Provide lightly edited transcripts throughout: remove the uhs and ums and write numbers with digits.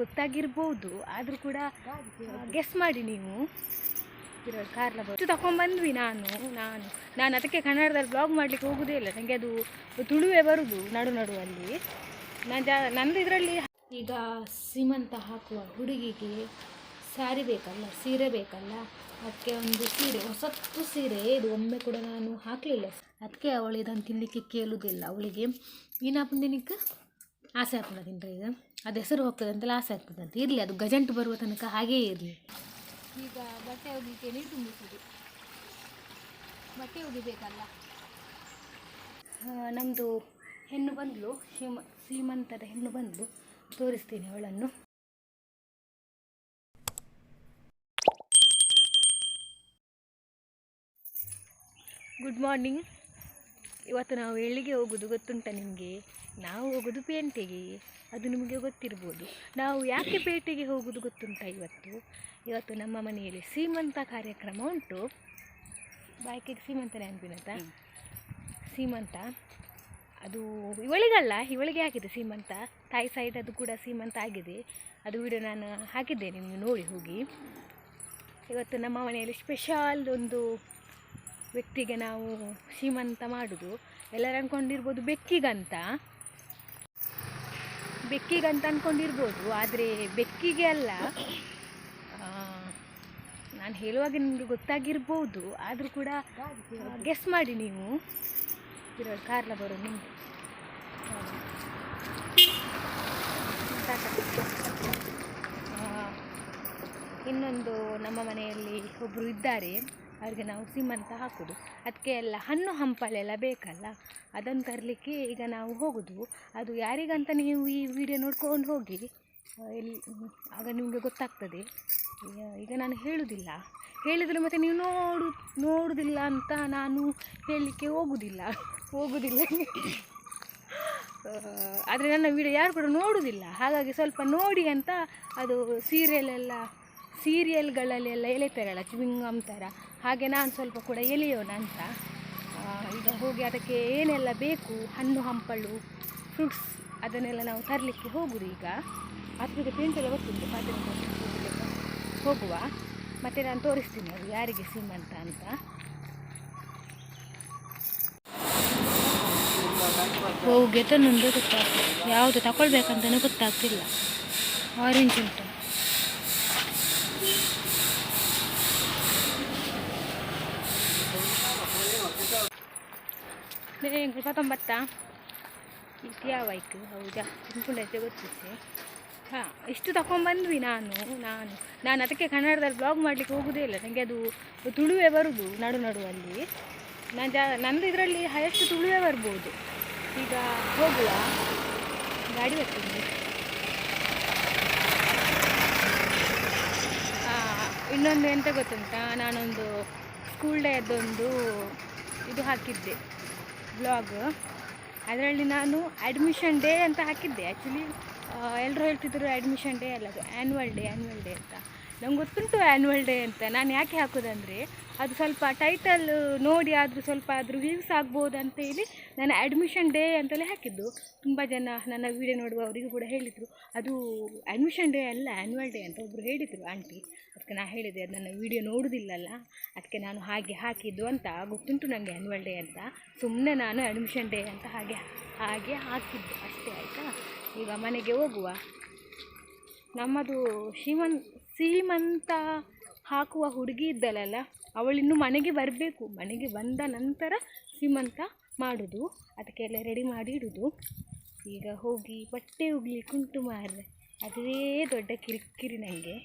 ಗೊತ್ತಾಗಿರ್ಬೋದು, ಆದರೂ ಕೂಡ ಗೆಸ್ ಮಾಡಿ ನೀವು. ಕಾರ್ಲ ಇಷ್ಟು ತಗೊಂಡ್ಬಂದ್ವಿ. ನಾನು ಅದಕ್ಕೆ ಕನ್ನಡದಲ್ಲಿ ಬ್ಲಾಗ್ ಮಾಡಲಿಕ್ಕೆ ಹೋಗೋದೇ ಇಲ್ಲ, ನನಗೆ ಅದು ತುಳುವೇ ಬರುವುದು ನಡುವಲ್ಲಿ. ನಂದು ಇದರಲ್ಲಿ ಈಗ ಸೀಮಂತ ಹಾಕುವ ಹುಡುಗಿಗೆ ಸ್ಯಾರಿ ಬೇಕಲ್ಲ, ಸೀರೆ ಬೇಕಲ್ಲ, ಅದಕ್ಕೆ ಒಂದು ಸೀರೆ, ಹೊಸತ್ತು ಸೀರೆ ಇದು ಒಮ್ಮೆ ಕೂಡ ನಾನು ಹಾಕಲಿಲ್ಲ. ಅದಕ್ಕೆ ಅವಳು ಇದನ್ನು ತಿನ್ನಲಿಕ್ಕೆ ಕೇಳುವುದಿಲ್ಲ. ಅವಳಿಗೆ ಈನಾಪಂದಿನಿಕ್ಕೆ ಆಸೆ ಆಗ್ತದಂತೆ, ಈಗ ಅದು ಹೆಸರು ಹೋಗ್ತದೆ ಅಂತೆಲ್ಲ ಆಸೆ ಆಗ್ತದಂತೆ. ಇರಲಿ, ಅದು ಗಜಂಟು ಬರುವ ತನಕ ಹಾಗೇ ಇರಲಿ. ಈಗ ಬಟ್ಟೆ ಒಗಿಲಿಕ್ಕೆ ನೀರು ತುಂಬಿಸುದು, ಬಟ್ಟೆ ಒಗಿಬೇಕಲ್ಲ. ನಮ್ಮದು ಹೆಣ್ಣು ಬಂದಳು, ಸೀಮಂತದ ಹೆಣ್ಣು ಬಂದಳು, ತೋರಿಸ್ತೀನಿ ಅವಳನ್ನು. Good morning. ಇವತ್ತು ನಾವು ಎಲ್ಲಿಗೆ ಹೋಗೋದು ಗೊತ್ತುಂಟ ನಿಮಗೆ? ನಾವು ಹೋಗೋದು ಪೇಟೆಗೆ, ಅದು ನಿಮಗೆ ಗೊತ್ತಿರ್ಬೋದು. ನಾವು ಯಾಕೆ ಪೇಟೆಗೆ ಹೋಗೋದು ಗೊತ್ತುಂಟ? ಇವತ್ತು ನಮ್ಮ ಮನೆಯಲ್ಲಿ ಸೀಮಂತ ಕಾರ್ಯಕ್ರಮ ಉಂಟು. ಬಾಯ್ಕೆಗೆ ಸೀಮಂತನೇ ಅನ್ಬಿನತ್ತ, ಸೀಮಂತ ಅದು ಇವಳಿಗೆ ಆಗಿದೆ ಸೀಮಂತ. ತಾಯಿ ಸೈಡ್ ಅದು ಕೂಡ ಸೀಮಂತ ಆಗಿದೆ. ಅದು ವಿಡಿಯೋ ನಾನು ಹಾಕಿದ್ದೇನೆ, ನಿಮಗೆ ನೋಡಿ ಹೋಗಿ. ಇವತ್ತು ನಮ್ಮ ಮನೆಯಲ್ಲಿ ಸ್ಪೆಷಲ್ ಒಂದು ವ್ಯಕ್ತಿಗೆ ನಾವು ಸೀಮಂತ ಮಾಡೋದು. ಎಲ್ಲರೂ ಅಂದ್ಕೊಂಡಿರ್ಬೋದು ಬೆಕ್ಕಿಗಂತ ಅಂದ್ಕೊಂಡಿರ್ಬೋದು, ಆದರೆ ಬೆಕ್ಕಿಗೆ ಅಲ್ಲ. ನಾನು ಹೇಳುವಾಗ ನಿಮಗೆ ಗೊತ್ತಾಗಿರ್ಬೋದು, ಆದರೂ ಕೂಡ ಗೆಸ್ ಮಾಡಿ ನೀವು. ಕಾರ್ಲ ಬರೋ ನಿಮಗೆ ಇನ್ನೊಂದು ನಮ್ಮ ಮನೆಯಲ್ಲಿ ಒಬ್ಬರು ಇದ್ದಾರೆ, ಅವರಿಗೆ ನಾವು ಸೀಮಂತ ಹಾಕೋದು. ಅದಕ್ಕೆ ಎಲ್ಲ ಹಣ್ಣು ಹಂಪಲೆಲ್ಲ ಬೇಕಲ್ಲ, ಅದನ್ನು ತರಲಿಕ್ಕೆ ಈಗ ನಾವು ಹೋಗೋದು. ಅದು ಯಾರಿಗಂತ ನೀವು ಈ ವಿಡಿಯೋ ನೋಡ್ಕೊಂಡು ಹೋಗಿ, ಆಗ ನಿಮಗೆ ಗೊತ್ತಾಗ್ತದೆ. ಈಗ ನಾನು ಹೇಳಿದರೆ ಮತ್ತು ನೀವು ನೋಡುವುದಿಲ್ಲ ಅಂತ ನಾನು ಹೇಳಲಿಕ್ಕೆ ಹೋಗೋದಿಲ್ಲ. ಆದರೆ ನನ್ನ ವಿಡಿಯೋ ಯಾರು ಕೂಡ ನೋಡುವುದಿಲ್ಲ, ಹಾಗಾಗಿ ಸ್ವಲ್ಪ ನೋಡಿ ಅಂತ. ಅದು ಸೀರಿಯಲ್ಗಳಲ್ಲೆಲ್ಲ ಎಳಿತಾರಲ್ಲ ಚಿವಿಂಗಮ್ ಥರ, ಹಾಗೆ ನಾನು ಸ್ವಲ್ಪ ಕೂಡ ಎಳೆಯೋಣ ಅಂತ. ಈಗ ಹೋಗಿ ಅದಕ್ಕೆ ಏನೆಲ್ಲ ಬೇಕು, ಹಣ್ಣು ಹಂಪಲು ಫ್ರೂಟ್ಸ್, ಅದನ್ನೆಲ್ಲ ನಾವು ತರಲಿಕ್ಕೆ ಹೋಗುದು. ಈಗ ಅದಕ್ಕೆ ಪೇಂಟೆಲ್ಲ ಗೊತ್ತುಂಟು, ಹೋಗುವ. ಮತ್ತು ನಾನು ತೋರಿಸ್ತೀನಿ ಅದು ಯಾರಿಗೆ ಸೀಮಂತ ಅಂತ. ಹೋಗಿ ತಂದು ಗೊತ್ತಾಗ್ತದೆ, ಯಾವುದು ತಗೊಳ್ಬೇಕಂತಲೂ ಗೊತ್ತಾಗ್ತಿಲ್ಲ. ಆರೆಂಜ್ ಉಂಟು, ಸ್ವಲ್ಪ ತೊಂಬತ್ತ ಯಾವೈಕು ಹೌದಾ, ತಿನ್ಕೊಂಡೈತೆ ಗೊತ್ತಿತ್ತೆ. ಹಾಂ, ಇಷ್ಟು ತಗೊಂಡ್ಬಂದ್ವಿ. ನಾನು ಅದಕ್ಕೆ ಕನ್ನಡದಲ್ಲಿ ಬ್ಲಾಗ್ ಮಾಡಲಿಕ್ಕೆ ಹೋಗೋದೇ ಇಲ್ಲ, ನನಗೆ ಅದು ತುಳುವೇ ಬರುವುದು ನಡುವಲ್ಲಿ. ನಂದು ಇದರಲ್ಲಿ ಹೈಯೆಸ್ಟ್ ತುಳುವೇ ಬರ್ಬೋದು. ಈಗ ಹೋಗುವ, ಗಾಡಿ ಬರ್ತೀನಿ. ಇನ್ನೊಂದು ಎಂತ ಗೊತ್ತುಂಟಾ, ನಾನೊಂದು ಸ್ಕೂಲ್ ಡೇ ಅದೊಂದು ಇದು ಹಾಕಿದ್ದೆ ಬ್ಲಾಗ್. ಅದರಲ್ಲಿ ನಾನು ಅಡ್ಮಿಷನ್ ಡೇ ಅಂತ ಹಾಕಿದ್ದೆ. ಆ್ಯಕ್ಚುಲಿ ಎಲ್ಲರೂ ಹೇಳ್ತಿದ್ರು ಅಡ್ಮಿಷನ್ ಡೇ ಅಲ್ಲ, ಅದು ಆ್ಯನ್ಯುವಲ್ ಡೇ ಅಂತ. ನಂಗೆ ಗೊತ್ತುಂಟು ಆ್ಯನ್ಯುವಲ್ ಡೇ ಅಂತ. ನಾನು ಯಾಕೆ ಹಾಕೋದಂದರೆ, ಅದು ಸ್ವಲ್ಪ ಟೈಟಲ್ ನೋಡಿ ಸ್ವಲ್ಪ ಆದರೂ ವ್ಯೂಸ್ ಆಗ್ಬೋದು ಅಂತೇಳಿ ನಾನು ಅಡ್ಮಿಷನ್ ಡೇ ಅಂತಲೇ ಹಾಕಿದ್ದು. ತುಂಬ ಜನ ನನ್ನ ವೀಡಿಯೋ ನೋಡುವವರಿಗೂ ಕೂಡ ಹೇಳಿದರು, ಅದು ಅಡ್ಮಿಷನ್ ಡೇ ಅಲ್ಲ ಆ್ಯನ್ಯುವಲ್ ಡೇ ಅಂತ ಒಬ್ಬರು ಹೇಳಿದರು ಆಂಟಿ. ಅದಕ್ಕೆ ನಾನು ಹೇಳಿದೆ, ಅದು ನನ್ನ ವೀಡಿಯೋ ನೋಡೋದಿಲ್ಲಲ್ಲ, ಅದಕ್ಕೆ ನಾನು ಹಾಗೆ ಹಾಕಿದ್ದು ಅಂತ. ಗೊತ್ತುಂಟು ನನಗೆ ಆ್ಯನ್ಯುವಲ್ ಡೇ ಅಂತ, ಸುಮ್ಮನೆ ನಾನು ಅಡ್ಮಿಷನ್ ಡೇ ಅಂತ ಹಾಗೆ ಹಾಕಿದ್ದು ಅಷ್ಟೇ. ಆಯಿತಾ, ಈಗ ಮನೆಗೆ ಹೋಗುವ. ನಮ್ಮದು ಸೀಮಂತ ಹಾಕುವ ಹುಡುಗಿ ಇದ್ದಳಲ್ಲ, ಅವಳಿನ್ನೂ ಮನೆಗೆ ಬರಬೇಕು. ಮನೆಗೆ ಬಂದ ನಂತರ ಸೀಮಂತ ಮಾಡೋದು, ಅದಕ್ಕೆಲ್ಲ ರೆಡಿ ಮಾಡಿ ಇಡೋದು. ಈಗ ಹೋಗಿ ಬಟ್ಟೆ ಒಗಿಲಿಕ್ಕೆ ಉಂಟು ಮಾರ್ರೆ, ಅದೇ ದೊಡ್ಡ ಕಿರಿಕಿರಿ ನನಗೆ.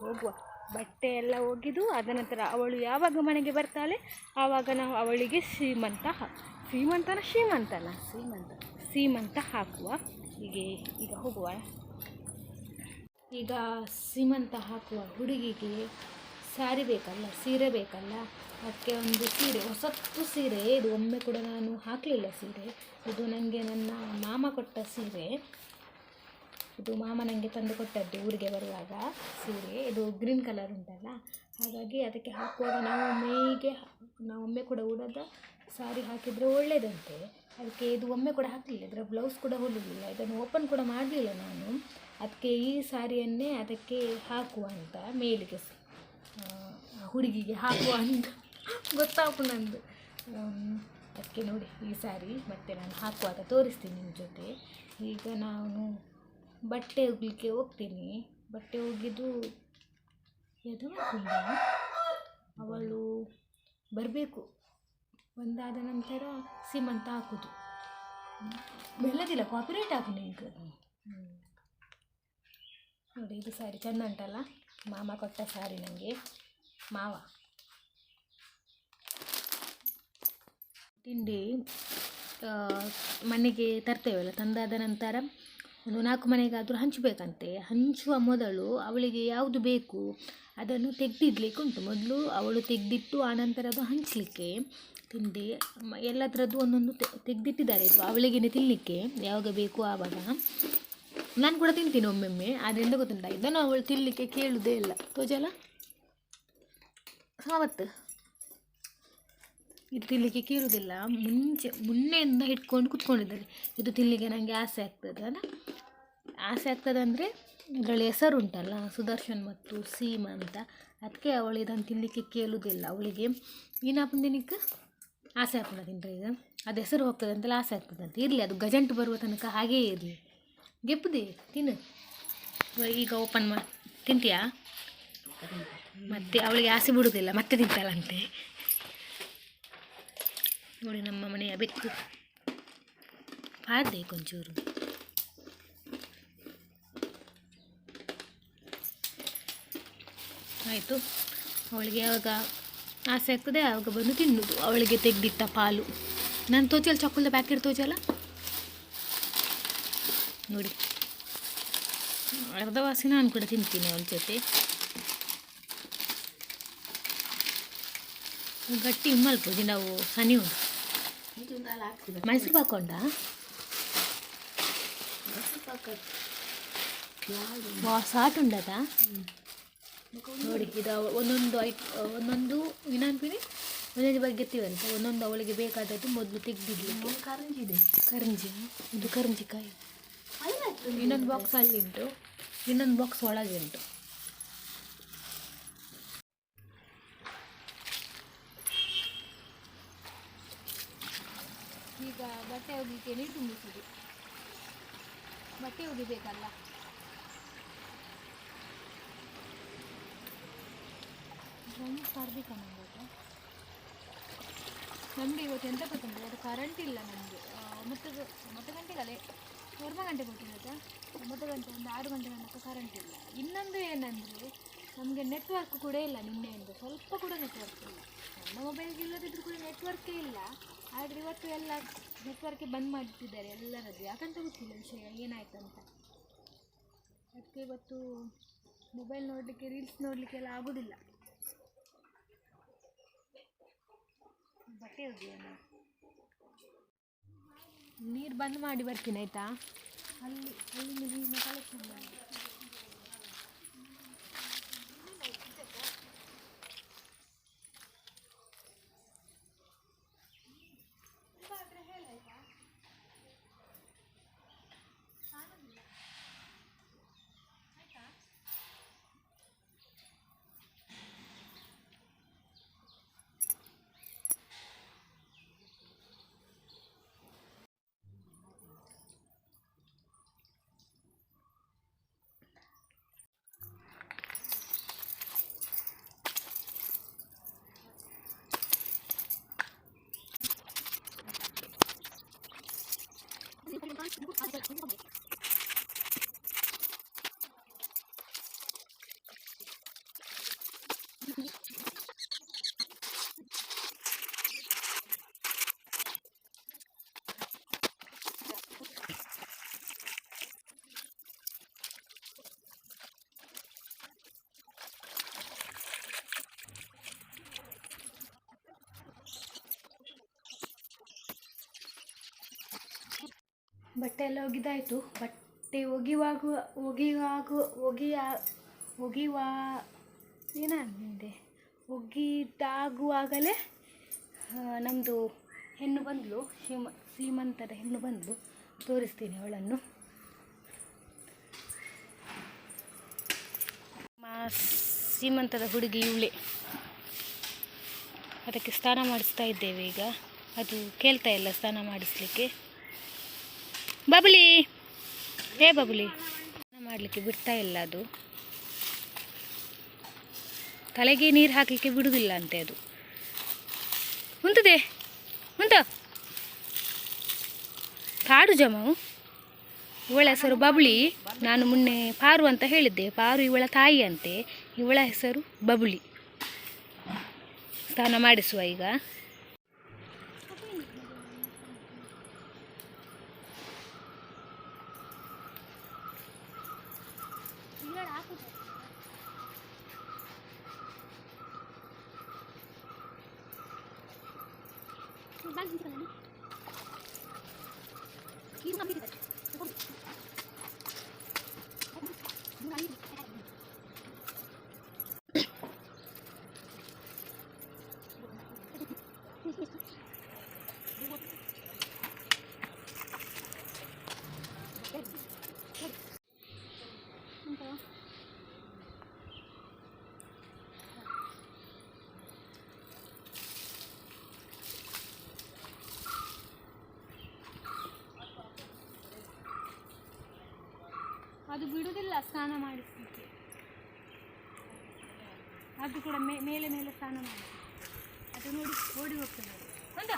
ಹೋಗುವ, ಬಟ್ಟೆ ಎಲ್ಲ ಒಗೆದು ಅದ ನಂತರ ಅವಳು ಯಾವಾಗ ಮನೆಗೆ ಬರ್ತಾಳೆ ಆವಾಗ ನಾವು ಅವಳಿಗೆ ಸೀಮಂತ ಹಾಕುವ. ಈಗ ಹೋಗುವ. ಈಗ ಸೀಮಂತ ಹಾಕುವ ಹುಡುಗಿಗೆ ಸ್ಯಾರಿ ಬೇಕಲ್ಲ, ಸೀರೆ ಬೇಕಲ್ಲ, ಅದಕ್ಕೆ ಒಂದು ಸೀರೆ, ಹೊಸತ್ತು ಸೀರೆ ಇದು ಒಮ್ಮೆ ಕೂಡ ನಾನು ಹಾಕಲಿಲ್ಲ ಸೀರೆ. ಇದು ನನಗೆ ನನ್ನ ಮಾಮ ಕೊಟ್ಟ ಸೀರೆ. ಇದು ಮಾಮ ನನಗೆ ತಂದು ಕೊಟ್ಟದ್ದು ಊರಿಗೆ ಬರುವಾಗ ಸೀರೆ. ಇದು ಗ್ರೀನ್ ಕಲರ್ ಉಂಟಲ್ಲ, ಹಾಗಾಗಿ ಅದಕ್ಕೆ ಹಾಕುವಾಗ ನಾವು ಒಮ್ಮೆ ಕೂಡ ಉಡದ ಸಾರಿ ಹಾಕಿದರೆ ಒಳ್ಳೆಯದಂತೆ. ಅದಕ್ಕೆ ಇದು ಒಮ್ಮೆ ಕೂಡ ಹಾಕಲಿಲ್ಲ, ಇದರ ಬ್ಲೌಸ್ ಕೂಡ ಹೊಲಿಲಿಲ್ಲ, ಇದನ್ನು ಓಪನ್ ಕೂಡ ಮಾಡಲಿಲ್ಲ ನಾನು. ಅದಕ್ಕೆ ಈ ಸಾರಿಯನ್ನೇ ಅದಕ್ಕೆ ಹಾಕುವ ಅಂತ, ಮೇಲಿಗೆ ಹುಡುಗಿಗೆ ಹಾಕುವ ಅಂತ ಗೊತ್ತಾಗು ನಂದು. ಅದಕ್ಕೆ ನೋಡಿ ಈ ಸಾರಿ ಮತ್ತೆ ನಾನು ಹಾಕುವಾಗ ತೋರಿಸ್ತೀನಿ ನಿಮ್ಮ ಜೊತೆ. ಈಗ ನಾನು ಬಟ್ಟೆ ಒಗ್ಲಿಕ್ಕೆ ಹೋಗ್ತೀನಿ. ಬಟ್ಟೆ ಒಗೆದು ಎದು ಅವಳು ಬರಬೇಕು, ಒಂದಾದ ನಂತರ ಸೀಮಂತ ಹಾಕೋದು. ಬೆಲ್ಲದಿಲ್ಲ, ಕಾಪಿರೇಟ್ ಹಾಕು ನಿಂಗೆ. ನೋಡಿ ಇದು ಸಾರಿ ಚೆಂದ ಉಂಟಲ್ಲ, ಮಾಮ ಕೊಟ್ಟ ಸಾರಿ ನನಗೆ. ಮಾವ ತಿಂಡಿ ಮನೆಗೆ ತರ್ತೇವಲ್ಲ, ತಂದಾದ ನಂತರ ಒಂದು 4 ಮನೆಗಾದರೂ ಹಂಚಬೇಕಂತೆ. ಹಂಚುವ ಮೊದಲು ಅವಳಿಗೆ ಯಾವುದು ಬೇಕು ಅದನ್ನು ತೆಗೆದಿಡ್ಲಿಕ್ಕೆ ಉಂಟು. ಮೊದಲು ಅವಳು ತೆಗೆದಿಟ್ಟು ಆನಂತರ ಅದು ಹಂಚಲಿಕ್ಕೆ ತಿಂಡಿ ಎಲ್ಲದರದ್ದು ಒಂದೊಂದು ತೆಗೆದಿಟ್ಟಿದ್ದಾರೆ. ಇದು ಅವಳಿಗೇನೆ ತಿನ್ನಲಿಕ್ಕೆ ಯಾವಾಗ ಬೇಕು ಆವಾಗ. ನಾನು ಕೂಡ ತಿಂತೀನಿ ಒಮ್ಮೊಮ್ಮೆ, ಆದ್ದರಿಂದ ಗೊತ್ತುಂಟ ಇದನ್ನು ಅವಳು ತಿನ್ನಲಿಕ್ಕೆ ಕೇಳುವುದೇ ಇಲ್ಲ. ತೋಜಲ್ಲ ಅವತ್ತು ಇದು ತಿನ್ನಲಿಕ್ಕೆ ಕೇಳುವುದಿಲ್ಲ. ಮುನ್ನೆಯಿಂದ ಇಟ್ಕೊಂಡು ಕುತ್ಕೊಂಡಿದ್ದಾರೆ. ಇದು ತಿನ್ನಲಿಕ್ಕೆ ನನಗೆ ಆಸೆ ಆಗ್ತದೆ ಅಲ್ಲ, ಆಸೆ ಆಗ್ತದೆ ಅಂದರೆ ಇದರಲ್ಲಿ ಹೆಸರು ಉಂಟಲ್ಲ, ಸುದರ್ಶನ್ ಮತ್ತು ಸೀಮಾ ಅಂತ. ಅದಕ್ಕೆ ಅವಳು ಇದನ್ನು ತಿನ್ನಲಿಕ್ಕೆ ಕೇಳುವುದಿಲ್ಲ. ಅವಳಿಗೆ ಏನಾಪನ ದಿನಕ್ಕೆ ಆಸೆ ಆಗ್ತದೆ ತಿಂದರೆ, ಈಗ ಅದು ಹೆಸರು ಹೋಗ್ತದೆ ಅಂತೆಲ್ಲ ಆಸೆ ಆಗ್ತದೆ ಅಂತ. ಇರಲಿ, ಅದು ಗಜಂಟು ಬರುವ ತನಕ ಹಾಗೇ ಇರಲಿ. ಗೆಪ್ಪದೆ ತಿನ್ನು. ಈಗ ಓಪನ್ ತಿಂತೀಯಾ? ಮತ್ತೆ ಅವಳಿಗೆ ಆಸೆ ಬಿಡುವುದಿಲ್ಲ, ಮತ್ತೆ ತಿಂತಾಳಂತೆ. ನೋಡಿ ನಮ್ಮ ಮನೆಯ ಬೆಕ್ಕು ಪಾಡ್ದೆ ಕೊಂಚೂರು. ಆಯಿತು, ಅವಳಿಗೆ ಯಾವಾಗ ಆಸೆ ಆಗ್ತದೆ ಆವಾಗ ಬಂದು ತಿನ್ನುವುದು. ಅವಳಿಗೆ ತೆಗೆದಿಟ್ಟ ಪಾಲು. ನಾನು ತೋಚಲ್ಲ ಚಾಕೊಲ್ದ ಪ್ಯಾಕೆಟ್ ತೋಚಲ್ಲ ನೋಡಿ, ಅರ್ಧ ವಾಸಿ ನಾನು ಕೂಡ ತಿಂತೀನಿ ಅವಳ ಜೊತೆ. ಗಟ್ಟಿ ಮಲ್ಪೋದು ನಾವು ಹನಿ ಉಂಟು. ಮೈಸೂರು ಪಾಕೊಂಡ ಸಾಟ್ ಉಂಡದ ನೋಡಿ. ಇದು ಒಂದೊಂದು ವಿನಾನ್ಪಿನಿ ಒಂದೊಂದು ಬಗ್ಗೆ ಎತ್ತೀವಂತ. ಒಂದೊಂದು ಅವಳಿಗೆ ಬೇಕಾದದ್ದು ಮೊದಲು ತೆಗೆದಿಡ್ಲಿಕ್ಕೆ. ಕರಂಜಿ ಇದೆ, ಕರಂಜಿ, ಇದು ಕರಂಜಿಕಾಯಿ. ಇನ್ನೊಂದು ಬಾಕ್ಸ್ ಅಲ್ಲಿ ಉಂಟು, ಇನ್ನೊಂದು ಬಾಕ್ಸ್ ಒಳಗೆ ಉಂಟು. ಈಗ ಬಟ್ಟೆ ಒಗಿಲಿಕ್ಕೆ ನೀರು ತುಂಬಿಸುದು. ಬಟ್ಟೆ ಒಗಿಬೇಕಲ್ಲ, ತರಬೇಕ ನಮಗೆ. ನಮಗೆ ಇವತ್ತು ಎಂತ ಗೊತ್ತುಂಟು, ಅದು ಕರೆಂಟ್ ಇಲ್ಲ ನಮಗೆ. 9 ಗಂಟೆಗಲ್ಲೇ 4 ಗಂಟೆ ಕೊಟ್ಟಿರೋದು. 9 ಗಂಟೆ ಒಂದು 6 ಗಂಟೆ ತನಕ ಕರೆಂಟ್ ಇಲ್ಲ. ಇನ್ನೊಂದು ಏನಂದರೆ ನಮಗೆ ನೆಟ್ವರ್ಕ್ ಕೂಡ ಇಲ್ಲ. ನಿನ್ನೆಯಿಂದ ಸ್ವಲ್ಪ ಕೂಡ ನೆಟ್ವರ್ಕ್ ಇಲ್ಲ. ನನ್ನ ಮೊಬೈಲ್ಗೆ ಇಲ್ಲದಿದ್ದರೂ ಕೂಡ ನೆಟ್ವರ್ಕೇ ಇಲ್ಲ. ಆದರೆ ಇವತ್ತು ಎಲ್ಲ ನೆಟ್ವರ್ಕೇ ಬಂದ್ ಮಾಡಿಟ್ಟಿದ್ದಾರೆ ಎಲ್ಲರದ್ದು. ಯಾಕಂತ ಗೊತ್ತಿಲ್ಲ ವಿಷಯ ಏನಾಯ್ತಂತ. ಅದಕ್ಕೆ ಇವತ್ತು ಮೊಬೈಲ್ ನೋಡಲಿಕ್ಕೆ, ರೀಲ್ಸ್ ನೋಡಲಿಕ್ಕೆಲ್ಲ ಆಗೋದಿಲ್ಲ. ಬಟ್ಟೆ ಒಗೆಯೋಣ. ನೀರು ಬಂದ್ ಮಾಡಿ ಬರ್ತೀನಿ ಆಯಿತಾ? ಅಲ್ಲಿ ನೀರಿನ ಕಲೆಕ್ಷನ್ ಮಾಡಿ. ಬಟ್ಟೆ ಎಲ್ಲ ಒಗಿದಾಯಿತು. ಬಟ್ಟೆ ಒಗಿದಾಗುವಾಗಲೇ ನಮ್ಮದು ಹೆಣ್ಣು ಬಂದಳು, ಸೀಮಂತದ ಹೆಣ್ಣು ಬಂದು ತೋರಿಸ್ತೀನಿ ಅವಳನ್ನು. ಸೀಮಂತದ ಹುಡುಗಿ ಇವಳೆ. ಅದಕ್ಕೆ ಸ್ನಾನ ಮಾಡಿಸ್ತಾ ಇದ್ದೇವೆ ಈಗ. ಅದು ಕೇಳ್ತಾ ಇಲ್ಲ ಸ್ನಾನ ಮಾಡಿಸ್ಲಿಕ್ಕೆ. ಬಬಲಿ, ಹೇ ಬಬಲಿ, ಸ್ನಾನ ಮಾಡಲಿಕ್ಕೆ ಬಿಡ್ತಾ ಇಲ್ಲ ಅದು. ತಲೆಗೆ ನೀರು ಹಾಕಲಿಕ್ಕೆ ಬಿಡುವುದಿಲ್ಲ ಅಂತೆ ಅದು. ಉಂಟದೆ ಉಂಟ ಪಾಡು ಜಮವು. ಇವಳ ಹೆಸರು ಬಬುಳಿ. ನಾನು ಮೊನ್ನೆ ಪಾರು ಅಂತ ಹೇಳಿದ್ದೆ. ಪಾರು ಇವಳ ತಾಯಿ ಅಂತೆ. ಇವಳ ಹೆಸರು ಬಬುಳಿ. ಸ್ನಾನ ಮಾಡಿಸುವ ಈಗ. ಅದು ಬಿಡುವುದಿಲ್ಲ ಸ್ನಾನ ಮಾಡಿಸಲಿಕ್ಕೆ. ಅದು ಕೂಡ ಮೇಲೆ ಮೇಲೆ ಸ್ನಾನ ಮಾಡಿ ಅದು ನೋಡಿ ಓಡಿ ಹೋಗ್ತದೆ ಅಂತ.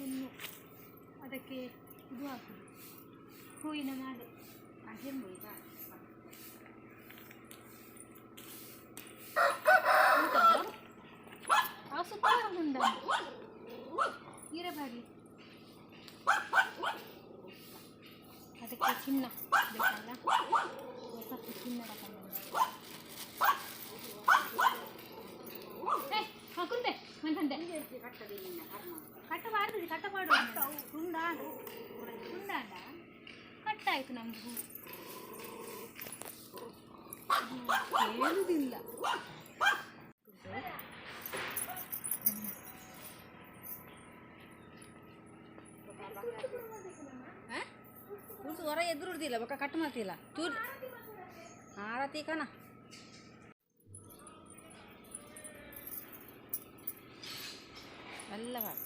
ಇನ್ನು ಅದಕ್ಕೆ ಇದು ಹಾಕುದು ಹೂವಿನ ಮಾಲೆ. ಇರಬಾರಿ ಅದಕ್ಕೆ ಚಿನ್ನ ಬೇಕಲ್ಲ, ಸ್ವಲ್ಪ ಚಿನ್ನ ಹಾಕುಂದೆ ಮಂತಂದೆ ಕಟ್ಟಬಾರ್ದು, ಕಟ್ಟಬಾರ್ದು. ತುಂಡಾಡ ತುಂಡಾಡ ಕಟ್ಟಾಯ್ತು ನಮಗೂ ಹೇಳುವುದಿಲ್ಲ. ಹೊರ ಎದುರುದಿಲ್ಲ ಬೊಕ್ಕ ಕಟ್ ಮಾಡ್ತಿಲ್ಲ ಚೂರು ಆರತಿ ಕಣ ಎಲ್ಲ ಬರ್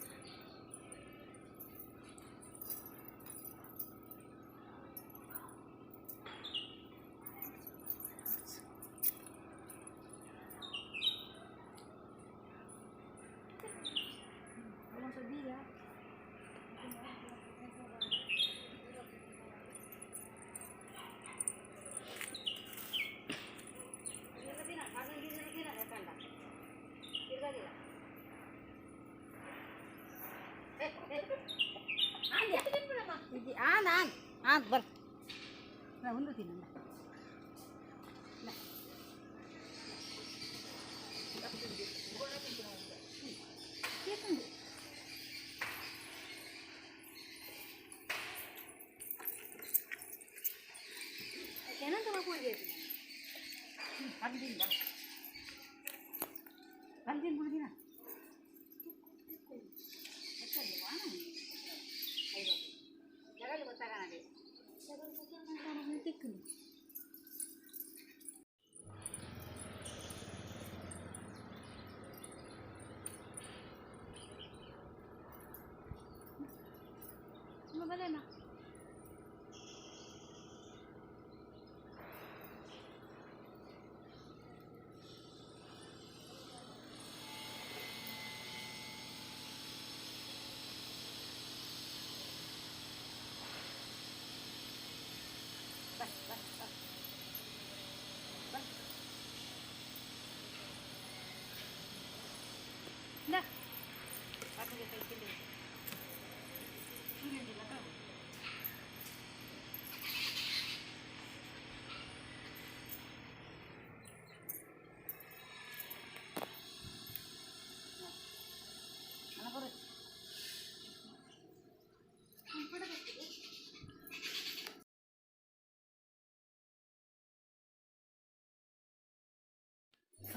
ಒಂದು ತಿನ್ನ ಬಂದಿನ ಬಿಡುದಿನ ಜಗಲ್ಲಿ ಗೊತ್ತಾಗಣದೆ ತಿಕ್ಕು ಬಲೇನಾ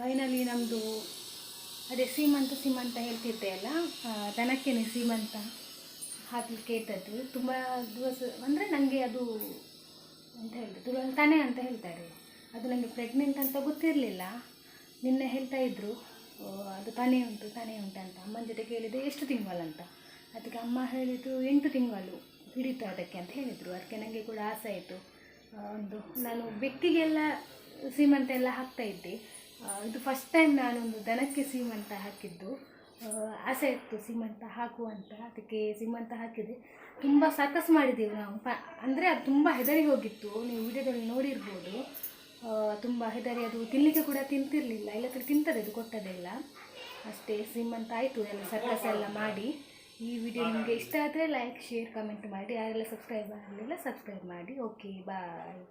ಫೈನಲಿ ನಮ್ಮದು ಅದೇ ಸೀಮಂತ ಹೇಳ್ತಿದ್ದೆ ಅಲ್ಲ, ದನಕ್ಕೇನೆ ಸೀಮಂತ ಹಾಕಲಿಕ್ಕೆ ಇಟ್ಟದ್ದು. ತುಂಬ ದಿವಸ ಅಂದರೆ ನನಗೆ ಅದು ಅಂತ ಹೇಳಿದೆ ತುಳು ತಾನೆ ಅಂತ ಹೇಳ್ತಾರೆ. ಅದು ನನಗೆ ಪ್ರೆಗ್ನೆಂಟ್ ಅಂತ ಗೊತ್ತಿರಲಿಲ್ಲ. ನಿನ್ನೆ ಹೇಳ್ತಾ ಇದ್ದರು ಅದು ತಾನೇ ಉಂಟು ಅಂತ. ಅಮ್ಮನ ಜೊತೆ ಕೇಳಿದೆ ಎಷ್ಟು ತಿಂಗಳಂತ. ಅದಕ್ಕೆ ಅಮ್ಮ ಹೇಳಿದರು 8 ತಿಂಗಳು ಹಿಡಿತು ಅದಕ್ಕೆ ಅಂತ ಹೇಳಿದರು. ಅದಕ್ಕೆ ನನಗೆ ಕೂಡ ಆಸೆ ಆಯಿತು. ನಾನು ಬೆಕ್ಕಿಗೆಲ್ಲ ಸೀಮಂತ ಎಲ್ಲ ಹಾಕ್ತಾಯಿದ್ದೆ. ಇದು ಫಸ್ಟ್ ಟೈಮ್ ನಾನೊಂದು ದನಕ್ಕೆ ಸೀಮಂತ ಹಾಕಿದ್ದು. ಆಸೆ ಇತ್ತು ಸೀಮಂತ ಹಾಕುವಂತ. ಅದಕ್ಕೆ ಸೀಮಂತ ಹಾಕಿದೆ. ತುಂಬ ಸರ್ಕಸ್ ಮಾಡಿದ್ದೆವು ನಾವು. ಅಂದರೆ ಅದು ತುಂಬ ಹೆದರಿ ಹೋಗಿತ್ತು. ನೀವು ವಿಡಿಯೋದಲ್ಲಿ ನೋಡಿರ್ಬೋದು. ತುಂಬ ಹೆದರಿ ಅದು ತಿನ್ನಲಿಕ್ಕೆ ಕೂಡ ತಿಂತಿರಲಿಲ್ಲ. ಎಲ್ಲ ಕಡೆ ತಿಂತದೆ ಅದು ಕೊಟ್ಟದೆಲ್ಲ. ಅಷ್ಟೇ ಸೀಮಂತ ಆಯಿತು ಎಲ್ಲ ಸರ್ಕಸ್ ಎಲ್ಲ ಮಾಡಿ. ಈ ವಿಡಿಯೋ ನಿಮಗೆ ಇಷ್ಟ ಆದರೆ ಲೈಕ್, ಶೇರ್, ಕಮೆಂಟ್ ಮಾಡಿ. ಯಾರೆಲ್ಲ ಸಬ್ಸ್ಕ್ರೈಬ್ ಆಗಲಿಲ್ಲ ಸಬ್ಸ್ಕ್ರೈಬ್ ಮಾಡಿ. ಓಕೆ, ಬಾಯ್.